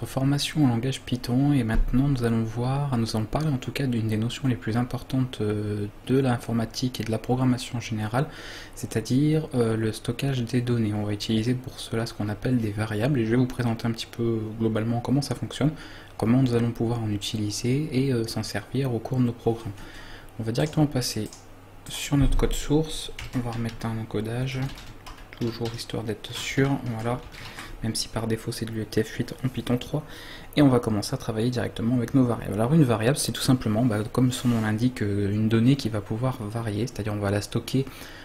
notre formation en langage Python et maintenant nous allons parler en tout cas d'une des notions les plus importantes de l'informatique et de la programmation en général, c'est-à-dire le stockage des données. On va utiliser pour cela ce qu'on appelle des variables et je vais vous présenter un petit peu globalement comment ça fonctionne, comment nous allons pouvoir en utiliser et s'en servir au cours de nos programmes. On va directement passer sur notre code source, on va remettre un encodage, toujours histoire d'être sûr, voilà. Même si par défaut c'est de l'UTF-8 en Python 3, et on va commencer à travailler directement avec nos variables. Alors une variable c'est tout simplement, comme son nom l'indique, une donnée qui va pouvoir varier, c'est-à-dire on va la stocker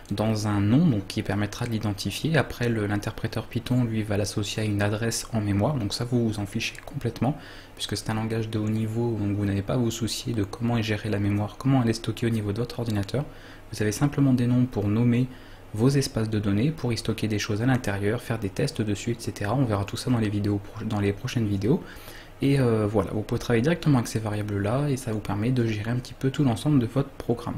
dans un nom donc qui permettra de l'identifier. Après l'interpréteur Python lui va l'associer à une adresse en mémoire, donc ça vous vous en fichez complètement, puisque c'est un langage de haut niveau, donc vous n'avez pas à vous soucier de comment est gérée la mémoire, comment elle est stockée au niveau de votre ordinateur. Vous avez simplement des noms pour nommer vos espaces de données, pour y stocker des choses à l'intérieur, faire des tests dessus, etc. On verra tout ça dans les prochaines vidéos. Et voilà, vous pouvez travailler directement avec ces variables-là, et ça vous permet de gérer un petit peu tout l'ensemble de votre programme.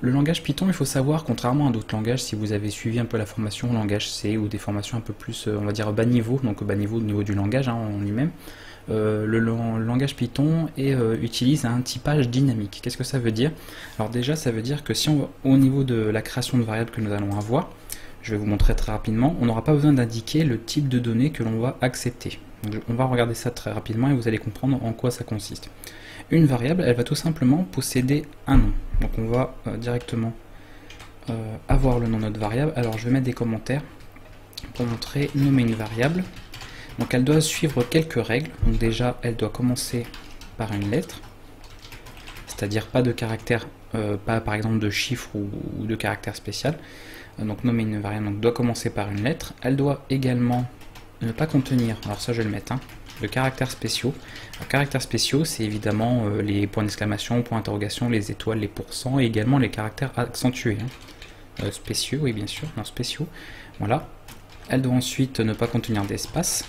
Le langage Python, il faut savoir, contrairement à d'autres langages, si vous avez suivi un peu la formation langage C ou des formations un peu plus, on va dire, bas niveau, donc bas niveau au niveau du langage en lui-même, le langage Python utilise un typage dynamique. Qu'est-ce que ça veut dire? Alors déjà, ça veut dire que si au niveau de la création de variables que nous allons avoir, je vais vous montrer très rapidement, on n'aura pas besoin d'indiquer le type de données que l'on va accepter. Donc, on va regarder ça très rapidement et vous allez comprendre en quoi ça consiste. Une variable, elle va tout simplement posséder un nom. Donc on va directement avoir le nom de notre variable. Alors je vais mettre des commentaires pour montrer nommer une variable. Donc elle doit suivre quelques règles. Donc déjà, elle doit commencer par une lettre, c'est-à-dire pas de caractère, pas par exemple de chiffre ou de caractère spécial. Donc nommer une variable donc, doit commencer par une lettre. Elle doit également ne pas contenir, alors ça je vais le mettre, de caractères spéciaux. Alors, caractères spéciaux, c'est évidemment les points d'exclamation, points d'interrogation, les étoiles, les pourcents, et également les caractères accentués. Spéciaux, oui bien sûr, non spéciaux. Voilà. Elle doit ensuite ne pas contenir d'espace.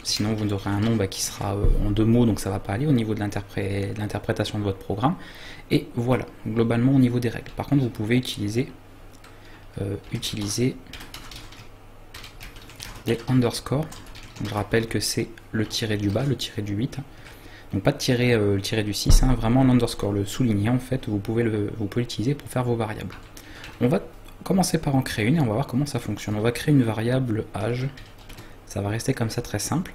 Sinon vous aurez un nom qui sera en deux mots, donc ça ne va pas aller au niveau de l'interprétation de votre programme. Et voilà, globalement au niveau des règles. Par contre, vous pouvez utiliser les underscores. Je rappelle que c'est le tiré du bas, le tiré du 8. Donc pas de tirer, le tiré du 6, vraiment l'underscore, le souligné en fait, vous pouvez l'utiliser pour faire vos variables. On va commencer par en créer une et on va voir comment ça fonctionne. On va créer une variable âge. Ça va rester comme ça très simple.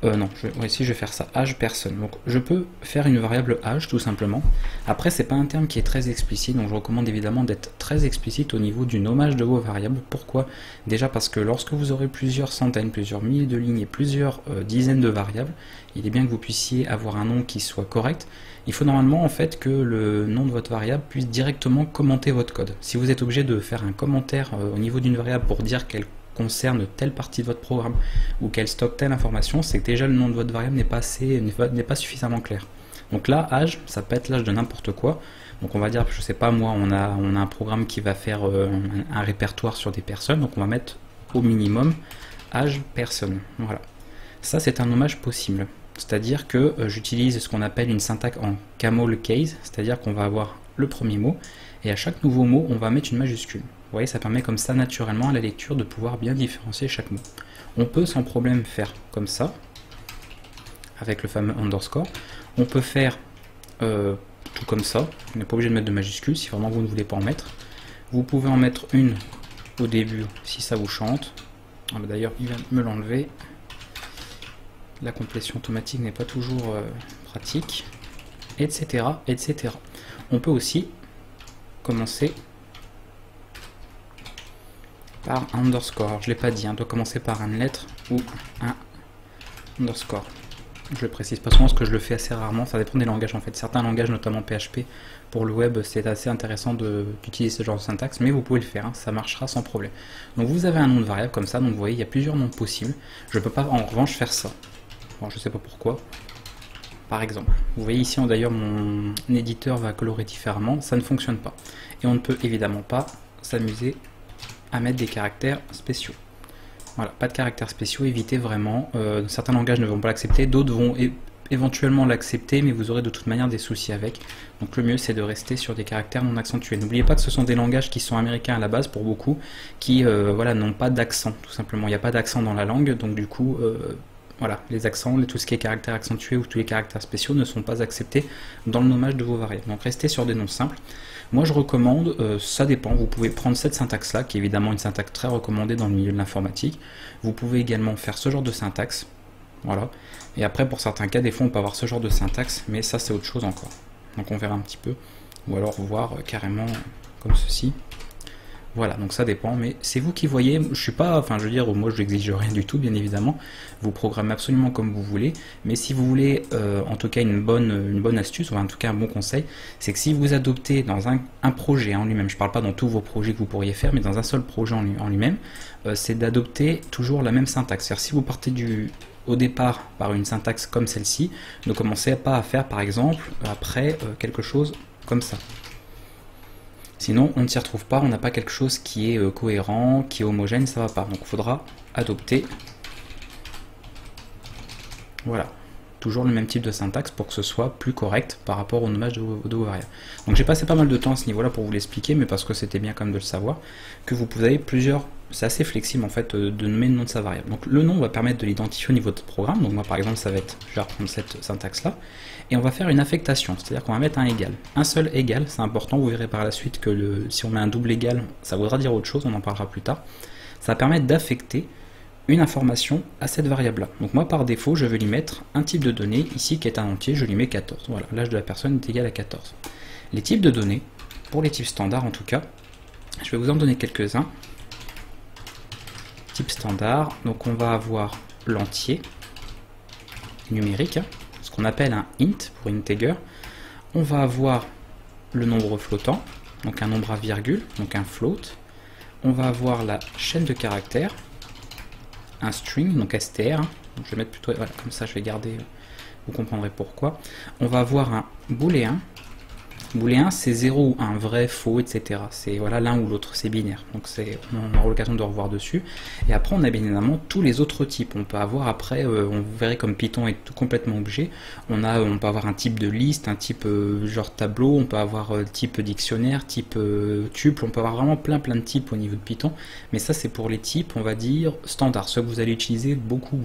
Non, ici je vais faire ça, âge personne. Donc je peux faire une variable âge tout simplement. Après c'est pas un terme qui est très explicite, donc je recommande évidemment d'être très explicite au niveau du nommage de vos variables. Pourquoi? Déjà parce que lorsque vous aurez plusieurs centaines, plusieurs milliers de lignes et plusieurs dizaines de variables, il est bien que vous puissiez avoir un nom qui soit correct. Il faut normalement en fait que le nom de votre variable puisse directement commenter votre code. Si vous êtes obligé de faire un commentaire au niveau d'une variable pour dire qu'elle concerne telle partie de votre programme ou qu'elle stocke telle information, c'est que déjà le nom de votre variable n'est pas suffisamment clair. Donc là, âge, ça peut être l'âge de n'importe quoi. Donc on va dire, je sais pas moi, on a un programme qui va faire un répertoire sur des personnes, donc on va mettre au minimum âge personne. Voilà. Ça c'est un nommage possible. C'est-à-dire que j'utilise ce qu'on appelle une syntaxe en camel case, c'est-à-dire qu'on va avoir le premier mot et à chaque nouveau mot on va mettre une majuscule. Vous voyez, ça permet comme ça naturellement à la lecture de pouvoir bien différencier chaque mot. On peut sans problème faire comme ça, avec le fameux underscore. On peut faire tout comme ça, on n'est pas obligé de mettre de majuscules si vraiment vous ne voulez pas en mettre. Vous pouvez en mettre une au début si ça vous chante. D'ailleurs, il va me l'enlever. La complétion automatique n'est pas toujours pratique, etc., etc. On peut aussi commencer par un underscore. Alors, je ne l'ai pas dit, on doit commencer par une lettre ou un underscore. Je le précise pas souvent parce que je le fais assez rarement, ça dépend des langages en fait. Certains langages, notamment PHP, pour le web, c'est assez intéressant d'utiliser ce genre de syntaxe, mais vous pouvez le faire, ça marchera sans problème. Donc vous avez un nom de variable comme ça, donc vous voyez, il y a plusieurs noms possibles. Je ne peux pas en revanche faire ça. Bon, je ne sais pas pourquoi. Par exemple, vous voyez ici, d'ailleurs, mon éditeur va colorer différemment, ça ne fonctionne pas. Et on ne peut évidemment pas s'amuser à mettre des caractères spéciaux. Voilà, pas de caractères spéciaux, évitez vraiment. Certains langages ne vont pas l'accepter, d'autres vont éventuellement l'accepter, mais vous aurez de toute manière des soucis avec. Donc le mieux c'est de rester sur des caractères non accentués. N'oubliez pas que ce sont des langages qui sont américains à la base pour beaucoup, qui voilà, n'ont pas d'accent, tout simplement. Il n'y a pas d'accent dans la langue, donc du coup, voilà, les accents, tout ce qui est caractères accentués ou tous les caractères spéciaux ne sont pas acceptés dans le nommage de vos variables. Donc restez sur des noms simples. Moi je recommande, ça dépend, vous pouvez prendre cette syntaxe là, qui est évidemment une syntaxe très recommandée dans le milieu de l'informatique. Vous pouvez également faire ce genre de syntaxe, voilà. Et après pour certains cas, des fois on peut avoir ce genre de syntaxe, mais ça c'est autre chose encore. Donc on verra un petit peu, ou alors voir carrément comme ceci. Voilà, donc ça dépend, mais c'est vous qui voyez. Je suis pas, enfin je veux dire, moi je n'exige rien du tout, bien évidemment. Vous programmez absolument comme vous voulez, mais si vous voulez, en tout cas une bonne astuce, ou en tout cas un bon conseil, c'est que si vous adoptez dans un projet en lui-même, je ne parle pas dans tous vos projets que vous pourriez faire, mais dans un seul projet en lui-même, c'est d'adopter toujours la même syntaxe. C'est-à-dire si vous partez au départ par une syntaxe comme celle-ci, ne commencez pas à faire par exemple après quelque chose comme ça. Sinon, on ne s'y retrouve pas, on n'a pas quelque chose qui est cohérent, qui est homogène, ça va pas. Donc il faudra adopter, voilà, toujours le même type de syntaxe pour que ce soit plus correct par rapport au nommage de vos variables. Donc j'ai passé pas mal de temps à ce niveau-là pour vous l'expliquer, mais parce que c'était bien quand même de le savoir, que vous avez plusieurs, c'est assez flexible en fait de nommer le nom de sa variable. Donc le nom va permettre de l'identifier au niveau de votre programme, donc moi par exemple ça va être, je vais reprendre cette syntaxe-là, et on va faire une affectation, c'est-à-dire qu'on va mettre un égal. Un seul égal, c'est important, vous verrez par la suite que si on met un double égal, ça voudra dire autre chose, on en parlera plus tard. Ça va permettre d'affecter une information à cette variable-là. Donc moi par défaut, je vais lui mettre un type de données, ici qui est un entier, je lui mets 14. Voilà, l'âge de la personne est égal à 14. Les types de données, pour les types standards en tout cas, je vais vous en donner quelques-uns. Type standard, donc on va avoir l'entier numérique, ce qu'on appelle un int pour integer. On va avoir le nombre flottant, donc un nombre à virgule, donc un float. On va avoir la chaîne de caractères, un string, donc str. Donc je vais mettre plutôt, voilà, comme ça je vais garder, vous comprendrez pourquoi. On va avoir un booléen. Booléen, c'est 0 ou 1, vrai, faux, etc. C'est voilà, l'un ou l'autre, c'est binaire. Donc on aura l'occasion de revoir dessus. Et après, on a bien évidemment tous les autres types. On peut avoir après, on verrait comme Python est tout complètement objet. On peut avoir un type de liste, un type genre tableau, on peut avoir type dictionnaire, type tuple. On peut avoir vraiment plein de types au niveau de Python. Mais ça, c'est pour les types, on va dire, standards. Ceux que vous allez utiliser beaucoup,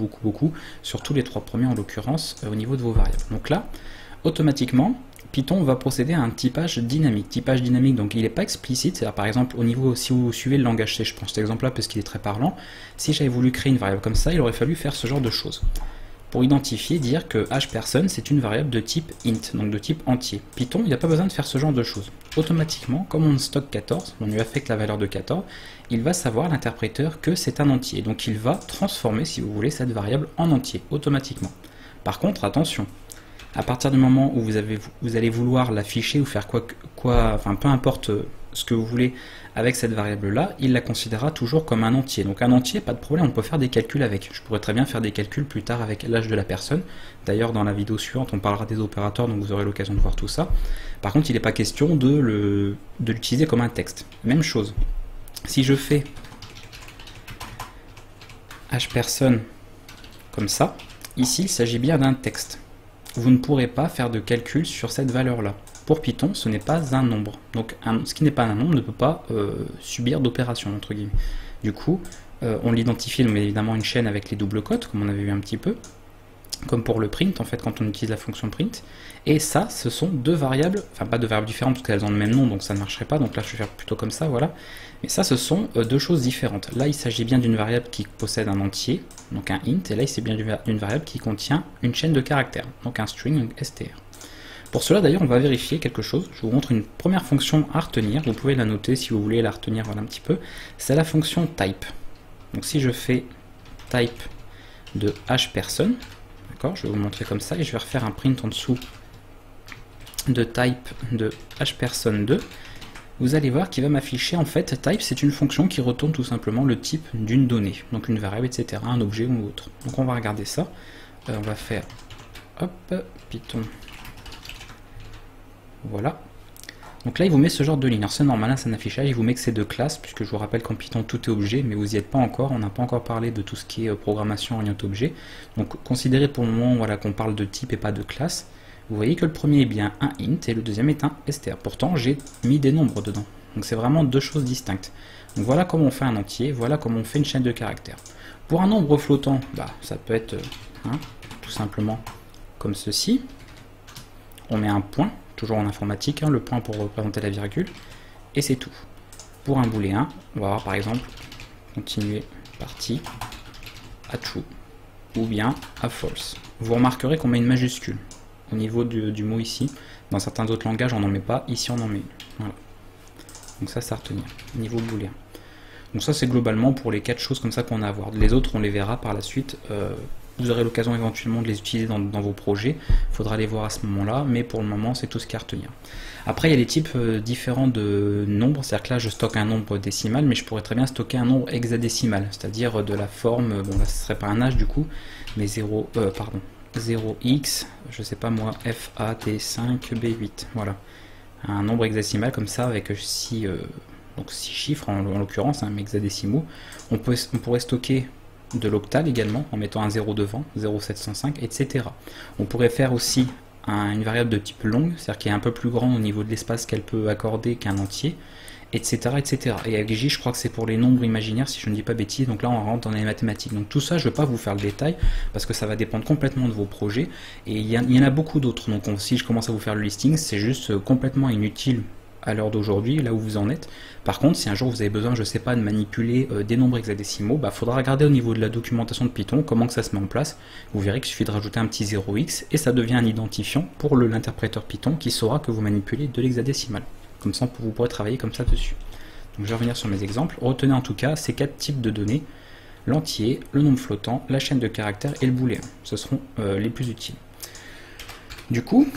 sur tous les 3 premiers en l'occurrence, au niveau de vos variables. Donc là, automatiquement, Python va procéder à un typage dynamique. Typage dynamique, donc il n'est pas explicite, c'est-à-dire par exemple au niveau, si vous suivez le langage C, je prends cet exemple-là parce qu'il est très parlant, si j'avais voulu créer une variable comme ça, il aurait fallu faire ce genre de choses. Pour identifier, dire que hPerson c'est une variable de type int, donc de type entier. Python, il n'y a pas besoin de faire ce genre de choses. Automatiquement, comme on stocke 14, on lui affecte la valeur de 14, il va savoir, l'interpréteur, que c'est un entier. Donc il va transformer, si vous voulez, cette variable en entier, automatiquement. Par contre, attention, à partir du moment où vous allez vouloir l'afficher ou faire enfin peu importe ce que vous voulez avec cette variable-là, il la considérera toujours comme un entier. Donc un entier, pas de problème, on peut faire des calculs avec. Je pourrais très bien faire des calculs plus tard avec l'âge de la personne. D'ailleurs, dans la vidéo suivante, on parlera des opérateurs, donc vous aurez l'occasion de voir tout ça. Par contre, il n'est pas question de l'utiliser comme un texte. Même chose. Si je fais hPerson comme ça, ici, il s'agit bien d'un texte. Vous ne pourrez pas faire de calcul sur cette valeur-là. Pour Python, ce n'est pas un nombre. Donc ce qui n'est pas un nombre ne peut pas subir d'opération, entre guillemets. Du coup, on l'identifie, mais évidemment une chaîne avec les doubles cotes, comme on avait vu un petit peu, comme pour le print, en fait, quand on utilise la fonction print. Et ça, ce sont deux variables, enfin pas deux variables différentes, parce qu'elles ont le même nom, donc ça ne marcherait pas. Donc là, je vais faire plutôt comme ça, voilà. Mais ça, ce sont deux choses différentes. Là, il s'agit bien d'une variable qui possède un entier, donc un int, et là, il s'agit bien d'une variable qui contient une chaîne de caractères, donc un string, donc str. Pour cela, d'ailleurs, on va vérifier quelque chose. Je vous montre une première fonction à retenir. Vous pouvez la noter si vous voulez la retenir, voilà un petit peu. C'est la fonction type. Donc si je fais type de hPerson, d'accord, je vais vous le montrer comme ça, et je vais refaire un print en dessous de type de hPerson2. Vous allez voir qu'il va m'afficher, en fait, type, c'est une fonction qui retourne tout simplement le type d'une donnée, donc une variable, etc., un objet ou autre. Donc on va regarder ça. On va faire, hop, Python. Voilà. Donc là, il vous met ce genre de ligne. Alors c'est normal, hein, c'est un affichage, il vous met que c'est de classe, puisque je vous rappelle qu'en Python, tout est objet, mais vous n'y êtes pas encore. On n'a pas encore parlé de tout ce qui est programmation orientée objet. Donc considérez pour le moment, voilà, qu'on parle de type et pas de classe. Vous voyez que le premier est bien un int et le deuxième est un str. Pourtant, j'ai mis des nombres dedans. Donc c'est vraiment deux choses distinctes. Donc voilà comment on fait un entier, voilà comment on fait une chaîne de caractères. Pour un nombre flottant, ça peut être tout simplement comme ceci. On met un point, toujours en informatique, le point pour représenter la virgule, et c'est tout. Pour un booléen, on va avoir par exemple continuer partie à true ou bien à false. Vous remarquerez qu'on met une majuscule au niveau du mot ici. Dans certains autres langages, on n'en met pas. Ici, on en met une. Voilà. Donc ça, c'est à retenir. Niveau booléen. Donc ça, c'est globalement pour les 4 choses comme ça qu'on a à voir. Les autres, on les verra par la suite. Vous aurez l'occasion éventuellement de les utiliser dans vos projets. Il faudra les voir à ce moment-là. Mais pour le moment, c'est tout ce qu'il y a à retenir. Après, il y a des types différents de nombres. C'est-à-dire que là, je stocke un nombre décimal, mais je pourrais très bien stocker un nombre hexadécimal. C'est-à-dire de la forme, bon là, ce serait pas un H du coup, mais 0x, je sais pas moi, FAT5B8. Voilà. Un nombre hexadécimal comme ça, avec 6 chiffres en l'occurrence, hexadécimaux. On pourrait stocker de l'octal également, en mettant un 0 devant, 0,705, etc. On pourrait faire aussi une variable de type long, c'est-à-dire qui est un peu plus grande au niveau de l'espace qu'elle peut accorder qu'un entier, etc., etc. Et avec J, je crois que c'est pour les nombres imaginaires, si je ne dis pas bêtise, donc là on rentre dans les mathématiques. Donc tout ça, je ne vais pas vous faire le détail, parce que ça va dépendre complètement de vos projets, et il y en a beaucoup d'autres, donc si je commence à vous faire le listing, c'est juste complètement inutile à l'heure d'aujourd'hui, là où vous en êtes. Par contre, si un jour vous avez besoin, je sais pas, de manipuler des nombres hexadécimaux, faudra regarder au niveau de la documentation de Python comment que ça se met en place. Vous verrez qu'il suffit de rajouter un petit 0x et ça devient un identifiant pour l'interpréteur Python qui saura que vous manipulez de l'hexadécimal. Comme ça, vous pourrez travailler comme ça dessus. Donc je vais revenir sur mes exemples. Retenez en tout cas ces 4 types de données: l'entier, le nombre flottant, la chaîne de caractères et le booléen. Ce seront les plus utiles. Du coup,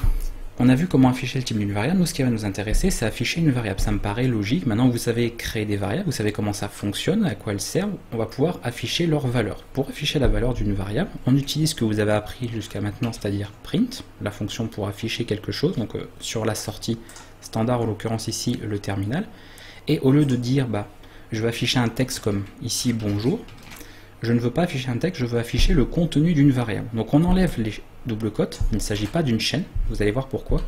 on a vu comment afficher le type d'une variable. Nous, ce qui va nous intéresser, c'est afficher une variable. Ça me paraît logique. Maintenant que vous savez créer des variables, vous savez comment ça fonctionne, à quoi elles servent, on va pouvoir afficher leur valeur. Pour afficher la valeur d'une variable, on utilise ce que vous avez appris jusqu'à maintenant, c'est-à-dire print, la fonction pour afficher quelque chose, donc sur la sortie standard, en l'occurrence ici, le terminal. Et au lieu de dire, je vais afficher un texte comme ici, bonjour, je ne veux pas afficher un texte, je veux afficher le contenu d'une variable. Donc on enlève les double cotes, il ne s'agit pas d'une chaîne, vous allez voir pourquoi.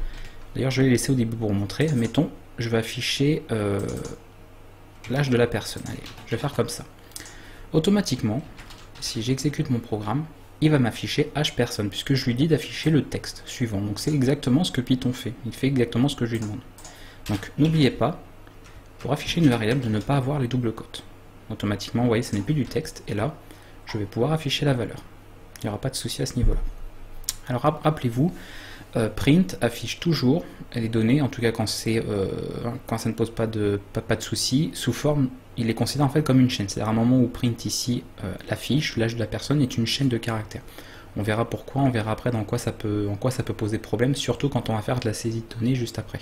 D'ailleurs je vais les laisser au début pour vous montrer. Mettons, je vais afficher l'âge de la personne. Allez, je vais faire comme ça. Automatiquement, si j'exécute mon programme, il va m'afficher âge personne, puisque je lui dis d'afficher le texte suivant. Donc c'est exactement ce que Python fait, il fait exactement ce que je lui demande. Donc n'oubliez pas, pour afficher une variable, de ne pas avoir les double cotes. Automatiquement, vous voyez, ce n'est plus du texte, et là, je vais pouvoir afficher la valeur. Il n'y aura pas de souci à ce niveau-là. Alors rappelez-vous, print affiche toujours les données, en tout cas quand ça ne pose pas de souci, sous forme, il est considéré en fait comme une chaîne. C'est-à-dire à un moment où print ici l'affiche, l'âge de la personne est une chaîne de caractères. On verra pourquoi, on verra après en quoi ça peut poser problème, surtout quand on va faire de la saisie de données juste après.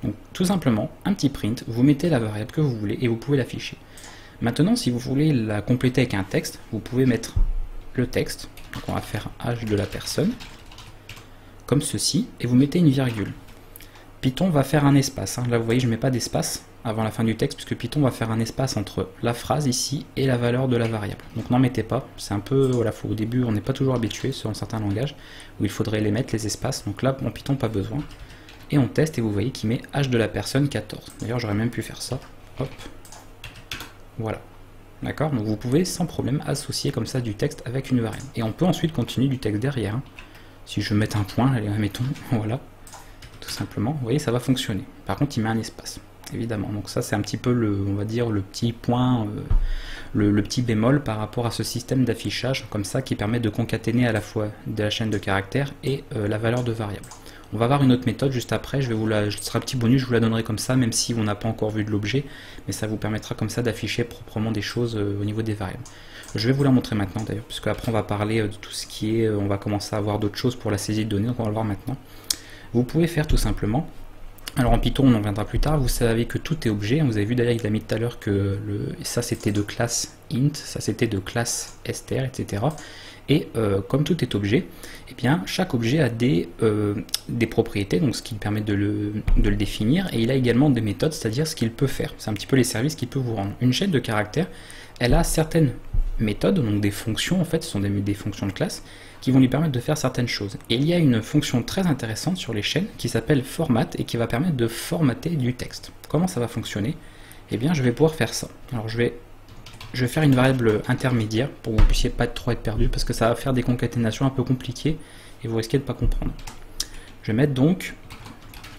Donc tout simplement, un petit print, vous mettez la variable que vous voulez et vous pouvez l'afficher. Maintenant, si vous voulez la compléter avec un texte, vous pouvez mettre le texte, donc on va faire âge de la personne, comme ceci, et vous mettez une virgule. Python va faire un espace, là vous voyez je ne mets pas d'espace avant la fin du texte, puisque Python va faire un espace entre la phrase ici et la valeur de la variable. Donc n'en mettez pas, c'est un peu, voilà, au début on n'est pas toujours habitué selon certains langages, où il faudrait les mettre, les espaces, donc là en Python pas besoin. Et on teste et vous voyez qu'il met âge de la personne 14. D'ailleurs j'aurais même pu faire ça, hop. Voilà, d'accord. Donc vous pouvez sans problème associer comme ça du texte avec une variable. Et on peut ensuite continuer du texte derrière. Si je veux mettre un point, allez, mettons, voilà, tout simplement. Vous voyez, ça va fonctionner. Par contre, il met un espace, évidemment. Donc ça, c'est un petit peu on va dire, le petit point, le petit bémol par rapport à ce système d'affichage, comme ça, qui permet de concaténer à la fois de la chaîne de caractères et la valeur de variable. On va voir une autre méthode juste après, ce sera un petit bonus, je vous la donnerai comme ça, même si on n'a pas encore vu de l'objet, mais ça vous permettra comme ça d'afficher proprement des choses au niveau des variables. Je vais vous la montrer maintenant d'ailleurs, puisque après on va parler de tout ce qui est, on va commencer à voir d'autres choses pour la saisie de données, donc on va le voir maintenant. Vous pouvez faire tout simplement, alors en Python on en reviendra plus tard, vous savez que tout est objet, vous avez vu d'ailleurs il a mis tout à l'heure que ça c'était de classe int, ça c'était de classe str, etc. Et comme tout est objet, eh bien, chaque objet a des propriétés, donc ce qui permet de le définir, et il a également des méthodes, c'est-à-dire ce qu'il peut faire. C'est un petit peu les services qu'il peut vous rendre. Une chaîne de caractères, elle a certaines méthodes, donc des fonctions, en fait, ce sont des fonctions de classe, qui vont lui permettre de faire certaines choses. Et il y a une fonction très intéressante sur les chaînes qui s'appelle format, et qui va permettre de formater du texte. Comment ça va fonctionner? Eh bien, je vais pouvoir faire ça. Alors, je vais je vais faire une variable intermédiaire pour que vous puissiez pas trop être perdu, parce que ça va faire des concaténations un peu compliquées et vous risquez de ne pas comprendre. Je vais mettre donc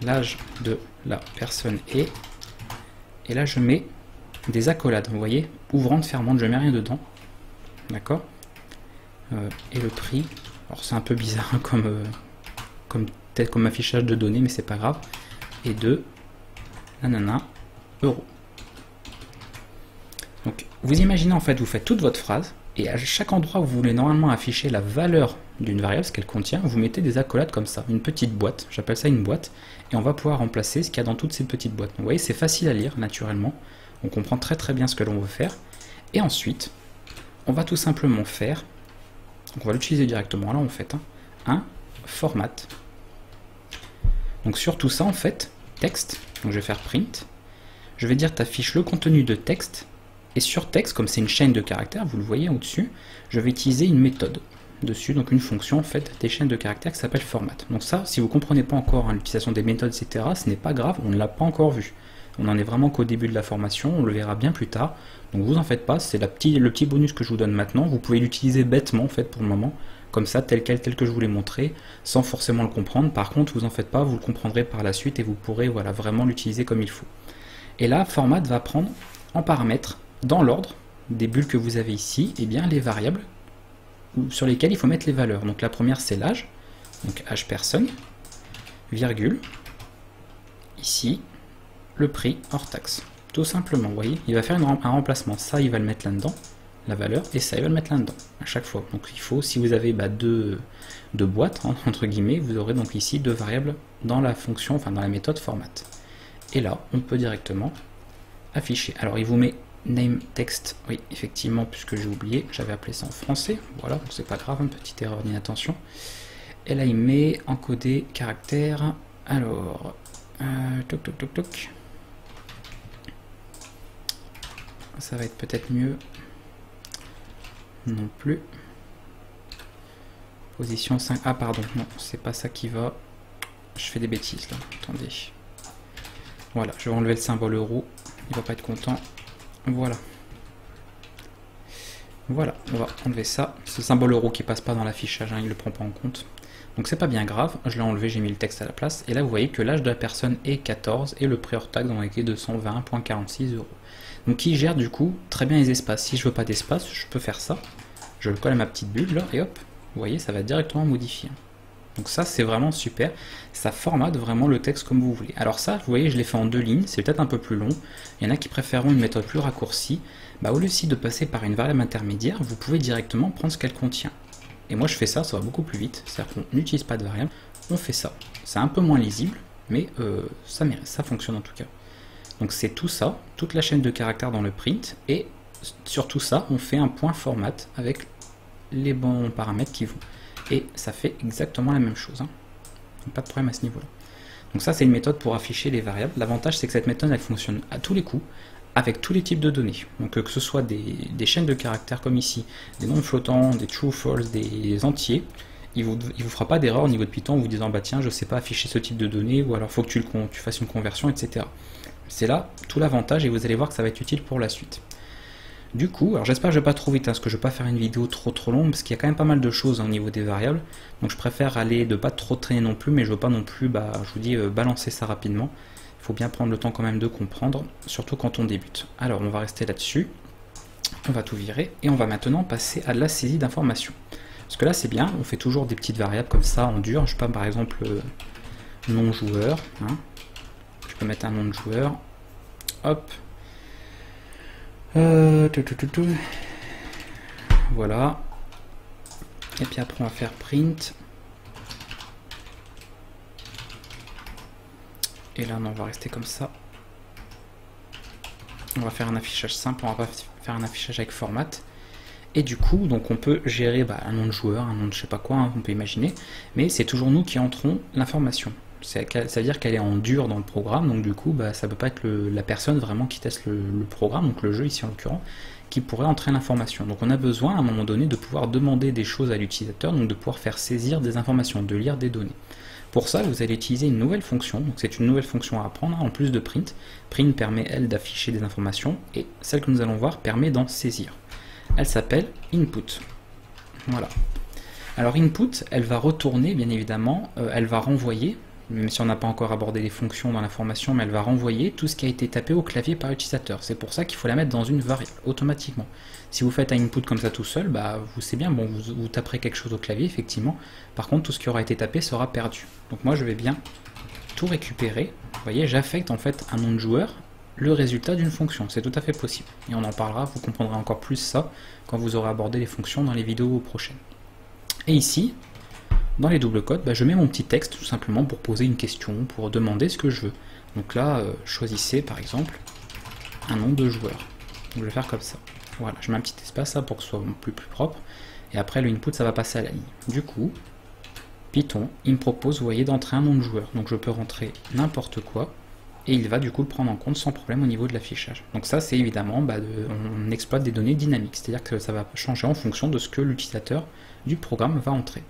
l'âge de la personne et là je mets des accolades, vous voyez, ouvrante, fermante, je mets rien dedans, d'accord, et le prix, alors c'est un peu bizarre hein, peut-être comme affichage de données, mais c'est pas grave, et de nanana euros. Donc vous imaginez en fait, vous faites toute votre phrase, et à chaque endroit où vous voulez normalement afficher la valeur d'une variable, ce qu'elle contient, vous mettez des accolades comme ça, une petite boîte, j'appelle ça une boîte, et on va pouvoir remplacer ce qu'il y a dans toutes ces petites boîtes. Donc, vous voyez, c'est facile à lire naturellement, on comprend très très bien ce que l'on veut faire, et ensuite, on va tout simplement faire, donc on va l'utiliser directement, là en fait, un format. Donc sur tout ça en fait, texte, donc je vais faire print, je vais dire t'affiches le contenu de texte, et sur texte, comme c'est une chaîne de caractères, vous le voyez au-dessus, je vais utiliser une méthode dessus, donc une fonction en fait des chaînes de caractères qui s'appelle format. Donc ça, si vous ne comprenez pas encore l'utilisation des méthodes, etc., ce n'est pas grave, on ne l'a pas encore vu. On n'en est vraiment qu'au début de la formation, on le verra bien plus tard, donc vous en faites pas, c'est le petit bonus que je vous donne maintenant, vous pouvez l'utiliser bêtement en fait pour le moment, comme ça, tel que je vous l'ai montré, sans forcément le comprendre. Par contre, vous en faites pas, vous le comprendrez par la suite et vous pourrez voilà, vraiment l'utiliser comme il faut. Et là, format va prendre en paramètres, dans l'ordre des bulles que vous avez ici, et bien les variables sur lesquelles il faut mettre les valeurs. Donc la première c'est l'âge, donc âge personne, virgule, ici, le prix hors taxe. Tout simplement, vous voyez, il va faire un remplacement. Ça, il va le mettre là-dedans, la valeur, et ça, il va le mettre là-dedans, à chaque fois. Donc il faut, si vous avez deux boîtes, hein, entre guillemets, vous aurez donc ici deux variables dans la fonction, enfin dans la méthode format. Et là, on peut directement afficher. Alors il vous met name text, oui effectivement, puisque j'ai oublié, j'avais appelé ça en français, voilà, donc c'est pas grave, une petite erreur d'inattention. Et là il met encodé caractère, alors, toc toc toc toc, ça va être peut-être mieux, non plus, position 5, ah pardon, non, c'est pas ça qui va, je fais des bêtises là, attendez, voilà, je vais enlever le symbole euro, il va pas être content. Voilà. Voilà, on va enlever ça. C'est le symbole euro qui passe pas dans l'affichage, hein, il ne le prend pas en compte. Donc c'est pas bien grave, je l'ai enlevé, j'ai mis le texte à la place. Et là vous voyez que l'âge de la personne est 14 et le prix hors taxe est 220,46 €. Donc qui gère du coup très bien les espaces. Si je veux pas d'espace, je peux faire ça. Je le colle à ma petite bulle là et hop, vous voyez, ça va directement modifier. Donc ça c'est vraiment super, ça formate vraiment le texte comme vous voulez. Alors ça, vous voyez, je l'ai fait en 2 lignes, c'est peut-être un peu plus long. Il y en a qui préféreront une méthode plus raccourcie. Bah, au lieu de passer par une variable intermédiaire, vous pouvez directement prendre ce qu'elle contient. Et moi je fais ça, ça va beaucoup plus vite, c'est-à-dire qu'on n'utilise pas de variable, on fait ça. C'est un peu moins lisible, mais ça fonctionne en tout cas. Donc c'est tout ça, toute la chaîne de caractères dans le print, et sur tout ça, on fait un point format avec les bons paramètres qui vont. Et ça fait exactement la même chose, hein. Pas de problème à ce niveau-là. Donc ça c'est une méthode pour afficher les variables. L'avantage c'est que cette méthode elle fonctionne à tous les coups, avec tous les types de données. Donc que ce soit des chaînes de caractères comme ici, des nombres flottants, des true, false, des entiers, il vous fera pas d'erreur au niveau de Python en vous disant bah tiens je sais pas afficher ce type de données, ou alors faut que tu fasses une conversion, etc. C'est là tout l'avantage et vous allez voir que ça va être utile pour la suite. Du coup, alors j'espère que je vais pas trop vite, hein, parce que je vais pas faire une vidéo trop longue, parce qu'il y a quand même pas mal de choses, hein, au niveau des variables, donc je préfère aller de pas trop traîner non plus, mais je veux pas non plus, je vous dis, balancer ça rapidement. Il faut bien prendre le temps quand même de comprendre, surtout quand on débute. Alors on va rester là-dessus, on va tout virer, et on va maintenant passer à la saisie d'informations. Parce que là c'est bien, on fait toujours des petites variables comme ça en dur, je sais pas, par exemple, nom joueur, hein. Je peux mettre un nom de joueur, hop. Voilà. Et puis après on va faire print. Et là non, on va rester comme ça. On va faire un affichage simple, on va pas faire un affichage avec format. Et du coup, donc on peut gérer un nom de joueur, un nom de je sais pas quoi, hein, on peut imaginer. Mais c'est toujours nous qui entrons l'information. Ça veut dire qu'elle est en dur dans le programme, donc du coup ça peut pas être la personne vraiment qui teste le programme, donc le jeu ici en l'occurrence, qui pourrait entrer l'information. Donc on a besoin à un moment donné de pouvoir demander des choses à l'utilisateur, donc de pouvoir faire saisir des informations, de lire des données. Pour ça, vous allez utiliser une nouvelle fonction, donc c'est une nouvelle fonction à apprendre, en plus de print. Print permet, elle, d'afficher des informations, et celle que nous allons voir permet d'en saisir. Elle s'appelle input. Voilà. Alors input, elle va retourner, bien évidemment, elle va renvoyer, même si on n'a pas encore abordé les fonctions dans l'information, mais elle va renvoyer tout ce qui a été tapé au clavier par l'utilisateur. C'est pour ça qu'il faut la mettre dans une variable, automatiquement. Si vous faites un input comme ça tout seul, bah, vous savez bien, bon, vous taperez quelque chose au clavier, effectivement. Par contre, tout ce qui aura été tapé sera perdu. Donc moi, je vais bien tout récupérer. Vous voyez, j'affecte en fait un nom de joueur, le résultat d'une fonction. C'est tout à fait possible. Et on en parlera, vous comprendrez encore plus ça quand vous aurez abordé les fonctions dans les vidéos prochaines. Et ici, dans les doubles codes, bah, je mets mon petit texte tout simplement pour poser une question, pour demander ce que je veux. Donc là, choisissez par exemple un nom de joueur. Donc je vais faire comme ça. Voilà, je mets un petit espace là pour que ce soit plus propre. Et après le input, ça va passer à la ligne. Du coup, Python, il me propose, vous voyez, d'entrer un nom de joueur. Donc je peux rentrer n'importe quoi. Et il va du coup le prendre en compte sans problème au niveau de l'affichage. Donc ça, c'est évidemment, bah, on exploite des données dynamiques. C'est-à-dire que ça va changer en fonction de ce que l'utilisateur du programme va entrer.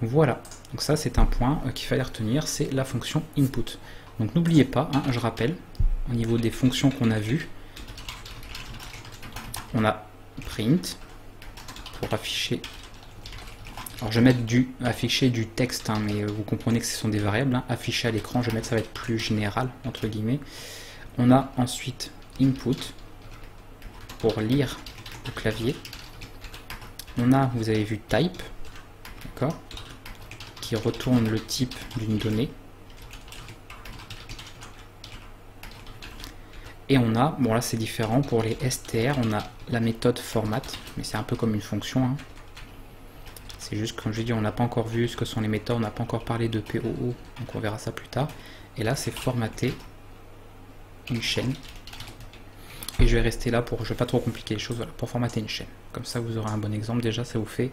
Voilà, donc ça c'est un point qu'il fallait retenir, c'est la fonction input. Donc n'oubliez pas, hein, je rappelle, au niveau des fonctions qu'on a vues, on a print pour afficher. Alors je vais mettre afficher du texte, hein, mais vous comprenez que ce sont des variables. Hein. Afficher à l'écran, je vais mettre, ça va être plus général, entre guillemets. On a ensuite input pour lire au clavier. On a, vous avez vu, type, d'accord, qui retourne le type d'une donnée. Et on a, bon là c'est différent, pour les str, on a la méthode format, mais c'est un peu comme une fonction. Hein. C'est juste, comme je dis, on n'a pas encore vu ce que sont les méthodes, on n'a pas encore parlé de POO, donc on verra ça plus tard. Et là c'est formater une chaîne. Et je vais rester là pour, je ne vais pas trop compliquer les choses, voilà, pour formater une chaîne. Comme ça vous aurez un bon exemple, déjà ça vous fait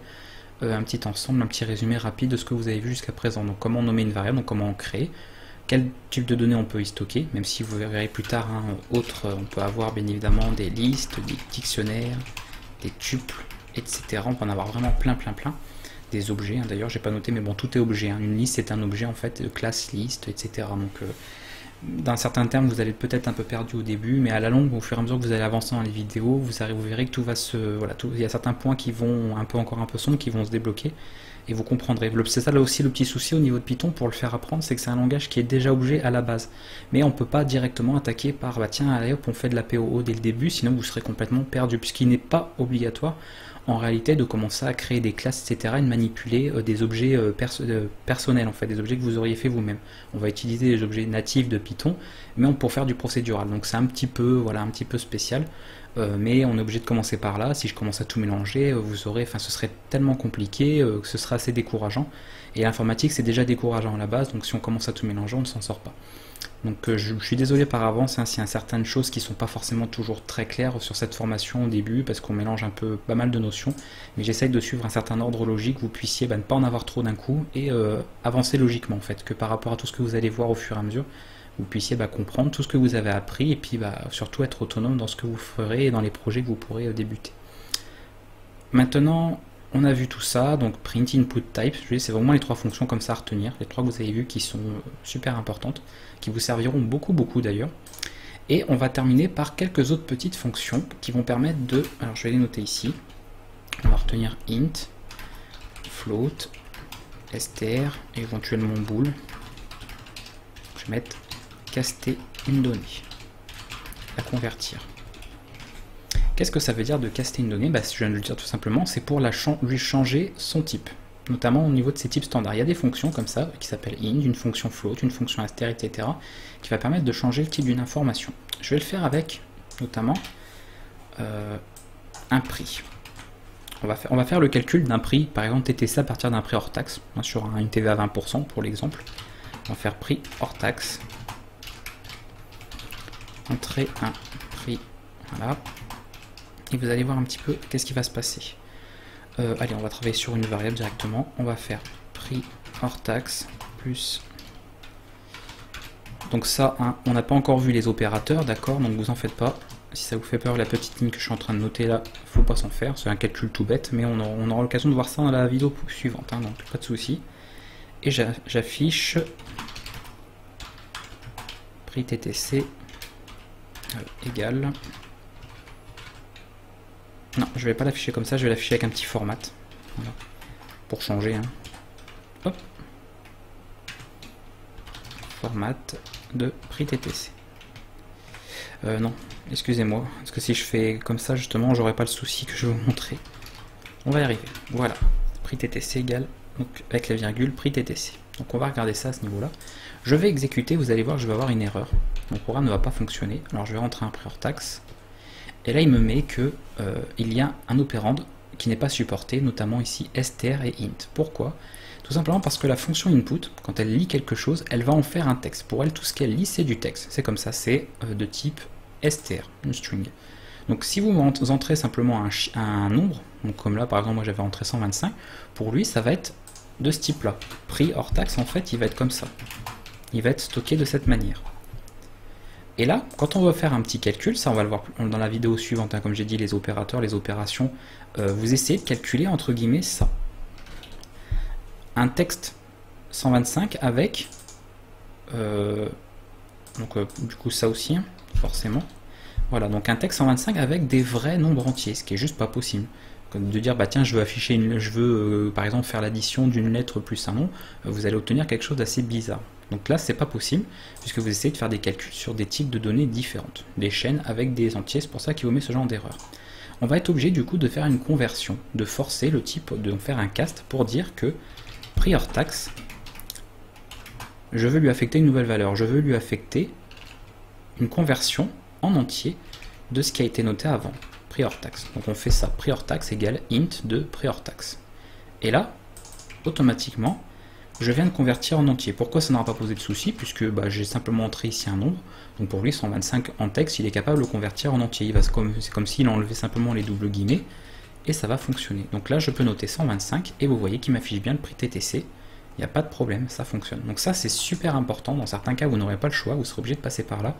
un petit ensemble, un petit résumé rapide de ce que vous avez vu jusqu'à présent. Donc comment nommer une variable, donc comment on crée, quel type de données on peut y stocker, même si vous verrez plus tard, hein, on peut avoir bien évidemment des listes, des dictionnaires, des tuples, etc. On peut en avoir vraiment plein, des objets, hein. D'ailleurs j'ai pas noté, mais bon, tout est objet, hein. Une liste c'est un objet en fait, de classe, liste, etc. Donc d'un certain terme vous allez peut-être un peu perdu au début, mais à la longue, au fur et à mesure que vous allez avancer dans les vidéos, vous verrez que tout va se... Voilà, il y a certains points qui vont encore un peu sombres, qui vont se débloquer, et vous comprendrez. C'est ça là aussi le petit souci au niveau de Python pour le faire apprendre, c'est que c'est un langage qui est déjà objet à la base. Mais on ne peut pas directement attaquer par, bah tiens, allez hop, on fait de la POO dès le début, sinon vous serez complètement perdu, puisqu'il n'est pas obligatoire en réalité de commencer à créer des classes, etc. et de manipuler des objets personnels, en fait, des objets que vous auriez fait vous-même. On va utiliser des objets natifs de Python, mais pour faire du procédural. Donc c'est un petit peu, voilà, un petit peu spécial, mais on est obligé de commencer par là. Si je commence à tout mélanger, vous aurez, enfin, ce serait tellement compliqué que ce sera assez décourageant. Et l'informatique, c'est déjà décourageant à la base, donc si on commence à tout mélanger, on ne s'en sort pas. Donc je suis désolé par avance, hein, s'il y a certaines choses qui ne sont pas forcément toujours très claires sur cette formation au début, parce qu'on mélange pas mal de notions, mais j'essaye de suivre un certain ordre logique, vous puissiez ne pas en avoir trop d'un coup, et avancer logiquement en fait, que par rapport à tout ce que vous allez voir au fur et à mesure, vous puissiez comprendre tout ce que vous avez appris, et puis surtout être autonome dans ce que vous ferez et dans les projets que vous pourrez débuter. Maintenant, on a vu tout ça, donc print, input, type, c'est vraiment les trois fonctions comme ça à retenir, les trois que vous avez vues qui sont super importantes, qui vous serviront beaucoup d'ailleurs. Et on va terminer par quelques autres petites fonctions qui vont permettre de... Alors je vais les noter ici. On va retenir int, float, str, et éventuellement bool. Je vais mettre caster une donnée, la convertir. Qu'est-ce que ça veut dire de caster une donnée? Je viens de le dire tout simplement, c'est pour lui changer son type, notamment au niveau de ses types standards. Il y a des fonctions comme ça, qui s'appellent int, une fonction float, une fonction str, etc., qui va permettre de changer le type d'une information. Je vais le faire avec, notamment, un prix. On va faire le calcul d'un prix, par exemple TTC à partir d'un prix hors taxe, hein, sur une TVA à 20% pour l'exemple. On va faire prix hors taxe, entrer un prix, voilà. Et vous allez voir un petit peu qu'est-ce qui va se passer. Allez, on va travailler sur une variable directement. On va faire prix hors taxe plus... Donc ça, hein, on n'a pas encore vu les opérateurs, d'accord, donc vous en faites pas. Si ça vous fait peur, la petite ligne que je suis en train de noter là, faut pas s'en faire. C'est un calcul tout bête, mais on aura l'occasion de voir ça dans la vidéo suivante, hein, donc pas de souci. et j'affiche prix TTC égal. Non, je vais pas l'afficher comme ça, je vais l'afficher avec un petit format. Voilà. Pour changer. Hein. Hop. Format de prix TTC. Non, excusez-moi, parce que si je fais comme ça, justement, j'aurai pas le souci que je vais vous montrer. On va y arriver. Voilà, prix TTC égale, donc avec la virgule, prix TTC. Donc on va regarder ça à ce niveau-là. Je vais exécuter, vous allez voir, je vais avoir une erreur. Mon programme ne va pas fonctionner. Alors je vais rentrer un prix hors taxe. Et là, il me met que il y a un opérande qui n'est pas supporté, notamment ici str et int. Pourquoi? Tout simplement parce que la fonction input, quand elle lit quelque chose, elle va en faire un texte. Pour elle, tout ce qu'elle lit, c'est du texte. C'est comme ça, c'est de type str, une string. Donc si vous entrez simplement un nombre, donc comme là par exemple moi j'avais entré 125, pour lui ça va être de ce type là. Prix hors taxe en fait il va être comme ça. Il va être stocké de cette manière. Et là, quand on va faire un petit calcul, ça on va le voir dans la vidéo suivante, hein, comme j'ai dit, les opérateurs, les opérations, vous essayez de calculer entre guillemets ça. Un texte 125 avec, du coup ça aussi, hein, forcément. Voilà, donc un texte 125 avec des vrais nombres entiers, ce qui est juste pas possible. Comme de dire, bah tiens, je veux afficher, par exemple faire l'addition d'une lettre plus un nom, vous allez obtenir quelque chose d'assez bizarre. Donc là, c'est pas possible, puisque vous essayez de faire des calculs sur des types de données différentes, des chaînes avec des entiers, c'est pour ça qu'il vous met ce genre d'erreur. On va être obligé du coup de faire une conversion, de forcer le type, de faire un cast pour dire que prix hors taxe, je veux lui affecter une nouvelle valeur, je veux lui affecter une conversion en entier de ce qui a été noté avant, prix hors taxe. Donc on fait ça, prix hors taxe égale int de prix hors taxe. Et là, automatiquement, je viens de convertir en entier. Pourquoi ça n'aura pas posé de souci? Puisque bah, j'ai simplement entré ici un nombre. Donc pour lui, 125 en texte, il est capable de le convertir en entier. C'est comme s'il enlevait simplement les doubles guillemets et ça va fonctionner. Donc là, je peux noter 125 et vous voyez qu'il m'affiche bien le prix TTC. Il n'y a pas de problème, ça fonctionne. Donc ça, c'est super important. Dans certains cas, vous n'aurez pas le choix, vous serez obligé de passer par là.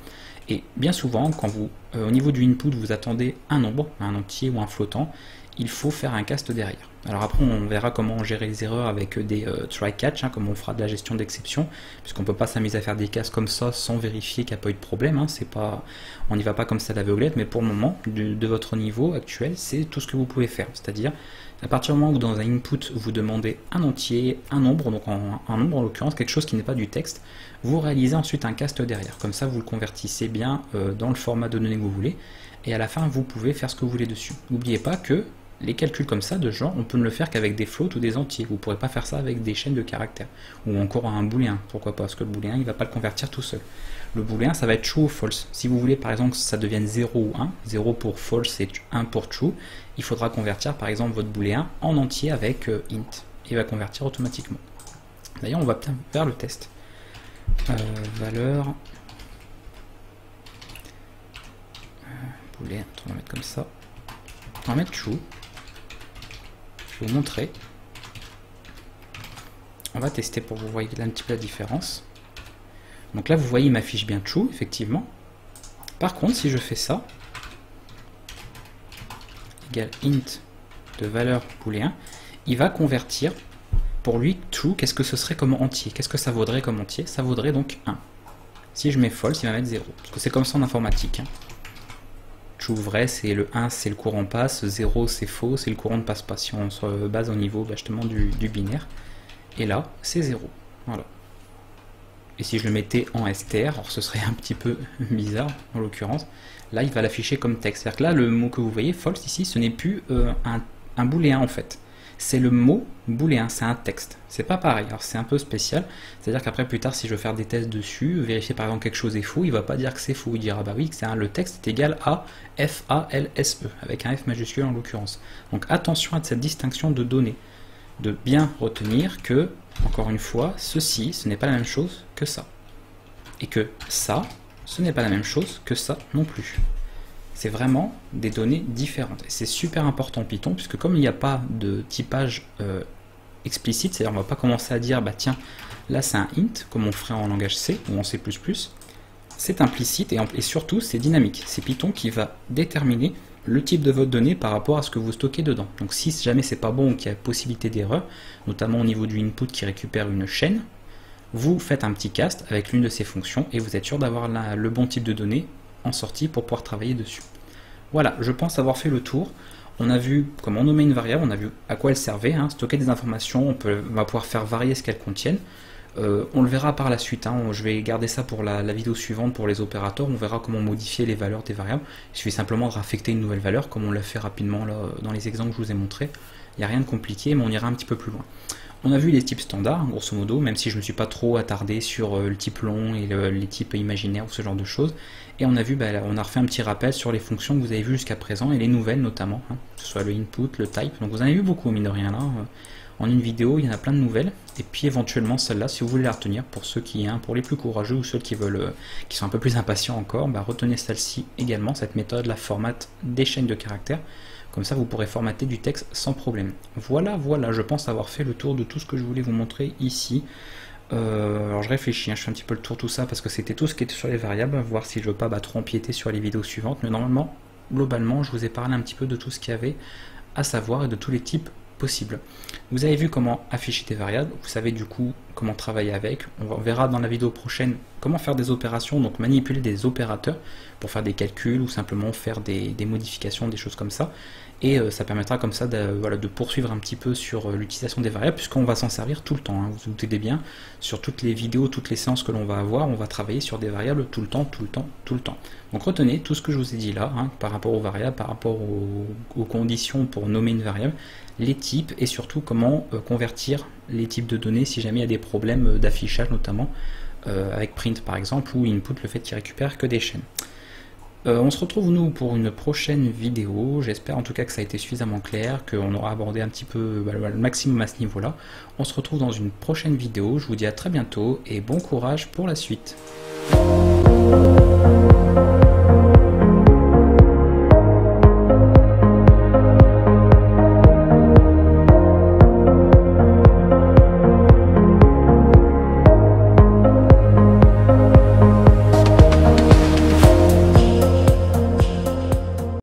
Et bien souvent, quand vous, au niveau du input, vous attendez un nombre, un entier ou un flottant, il faut faire un cast derrière. Alors après, on verra comment gérer les erreurs avec des try-catch, hein, comme on fera de la gestion d'exception, puisqu'on ne peut pas s'amuser à faire des castes comme ça sans vérifier qu'il n'y a pas eu de problème. Hein, on n'y va pas comme ça à l'aveuglette, mais pour le moment, de votre niveau actuel, c'est tout ce que vous pouvez faire. C'est-à-dire, à partir du moment où dans un input, vous demandez un entier, un nombre, donc un nombre en l'occurrence, quelque chose qui n'est pas du texte, vous réalisez ensuite un cast derrière. Comme ça, vous le convertissez bien dans le format de données que vous voulez, et à la fin, vous pouvez faire ce que vous voulez dessus. N'oubliez pas que les calculs comme ça, de ce genre, on peut ne le faire qu'avec des floats ou des entiers. Vous ne pourrez pas faire ça avec des chaînes de caractères. Ou encore un booléen. Pourquoi pas? Parce que le booléen, il ne va pas le convertir tout seul. Le booléen, ça va être true ou false. Si vous voulez, par exemple, que ça devienne 0 ou 1, 0 pour false et 1 pour true, il faudra convertir, par exemple, votre booléen en entier avec int. Il va convertir automatiquement. D'ailleurs, on va bien faire le test. Valeur. Booléen, on va mettre comme ça. On va mettre true. Je vais vous montrer. On va tester pour que vous voyez un petit peu la différence. Donc là, vous voyez, il m'affiche bien true, effectivement. Par contre, si je fais ça, égal int de valeur booléen, il va convertir pour lui true. Qu'est-ce que ce serait comme entier? Qu'est-ce que ça vaudrait comme entier? Ça vaudrait donc 1. Si je mets false, il va mettre 0. Parce que c'est comme ça en informatique. Hein. True vrai, c'est le 1, c'est le courant passe, 0 c'est faux, c'est le courant ne passe pas. Si on se base au niveau justement du binaire. Et là, c'est 0. Voilà. Et si je le mettais en str, alors ce serait un petit peu bizarre en l'occurrence, là il va l'afficher comme texte. C'est-à-dire que là, le mot que vous voyez, false ici, ce n'est plus un booléen en fait. C'est le mot booléen, c'est un texte. C'est pas pareil, alors c'est un peu spécial. C'est-à-dire qu'après, plus tard, si je veux faire des tests dessus, vérifier par exemple quelque chose est faux, il va pas dire que c'est faux, il dira bah oui, le texte est égal à F-A-L-S-E, avec un F majuscule en l'occurrence. Donc attention à cette distinction de données, de bien retenir que, encore une fois, ceci, ce n'est pas la même chose que ça. Et que ça, ce n'est pas la même chose que ça non plus. C'est vraiment des données différentes. Et c'est super important en Python, puisque comme il n'y a pas de typage explicite, c'est-à-dire on ne va pas commencer à dire, bah tiens, là c'est un int, comme on ferait en langage C ou en C++, c'est implicite et surtout c'est dynamique. C'est Python qui va déterminer le type de votre donnée par rapport à ce que vous stockez dedans. Donc si jamais c'est pas bon ou qu'il y a possibilité d'erreur, notamment au niveau du input qui récupère une chaîne, vous faites un petit cast avec l'une de ces fonctions et vous êtes sûr d'avoir le bon type de données en sortie pour pouvoir travailler dessus. Voilà, je pense avoir fait le tour. On a vu comment nommer une variable, on a vu à quoi elle servait, hein, stocker des informations, on va pouvoir faire varier ce qu'elles contiennent. On le verra par la suite, hein, je vais garder ça pour la vidéo suivante pour les opérateurs, on verra comment modifier les valeurs des variables. Il suffit simplement de raffecter une nouvelle valeur comme on l'a fait rapidement là, dans les exemples que je vous ai montrés. Il n'y a rien de compliqué, mais on ira un petit peu plus loin. On a vu les types standards, grosso modo, même si je ne me suis pas trop attardé sur le type long et les types imaginaires ou ce genre de choses. Et on a vu, on a refait un petit rappel sur les fonctions que vous avez vues jusqu'à présent et les nouvelles notamment, hein, que ce soit le input, le type. Donc vous en avez vu beaucoup, mine de rien là. En une vidéo, il y en a plein de nouvelles. Et puis éventuellement celle-là, si vous voulez la retenir, pour ceux qui, hein, pour les plus courageux ou ceux qui veulent, qui sont un peu plus impatients encore, retenez celle-ci également, cette méthode, la format des chaînes de caractères. Comme ça, vous pourrez formater du texte sans problème. Voilà, je pense avoir fait le tour de tout ce que je voulais vous montrer ici. Alors je réfléchis, hein, je fais un petit peu le tour de tout ça parce que c'était tout ce qui était sur les variables, voir si je veux pas trop empiéter sur les vidéos suivantes. Mais normalement, globalement, je vous ai parlé un petit peu de tout ce qu'il y avait à savoir et de tous les types possibles. Vous avez vu comment afficher des variables, vous savez du coup comment travailler avec. On verra dans la vidéo prochaine comment faire des opérations, donc manipuler des opérateurs pour faire des calculs ou simplement faire des modifications, des choses comme ça. Et ça permettra comme ça de poursuivre un petit peu sur l'utilisation des variables, puisqu'on va s'en servir tout le temps, hein, vous vous doutez bien, sur toutes les vidéos, toutes les séances que l'on va avoir, on va travailler sur des variables tout le temps. Donc retenez tout ce que je vous ai dit là, hein, par rapport aux variables, par rapport aux conditions pour nommer une variable, les types et surtout comment convertir les types de données si jamais il y a des problèmes d'affichage notamment, avec print par exemple, ou input, le fait qu'il récupère que des chaînes. On se retrouve nous pour une prochaine vidéo, j'espère en tout cas que ça a été suffisamment clair, qu'on aura abordé un petit peu le maximum à ce niveau-là. On se retrouve dans une prochaine vidéo, je vous dis à très bientôt et bon courage pour la suite.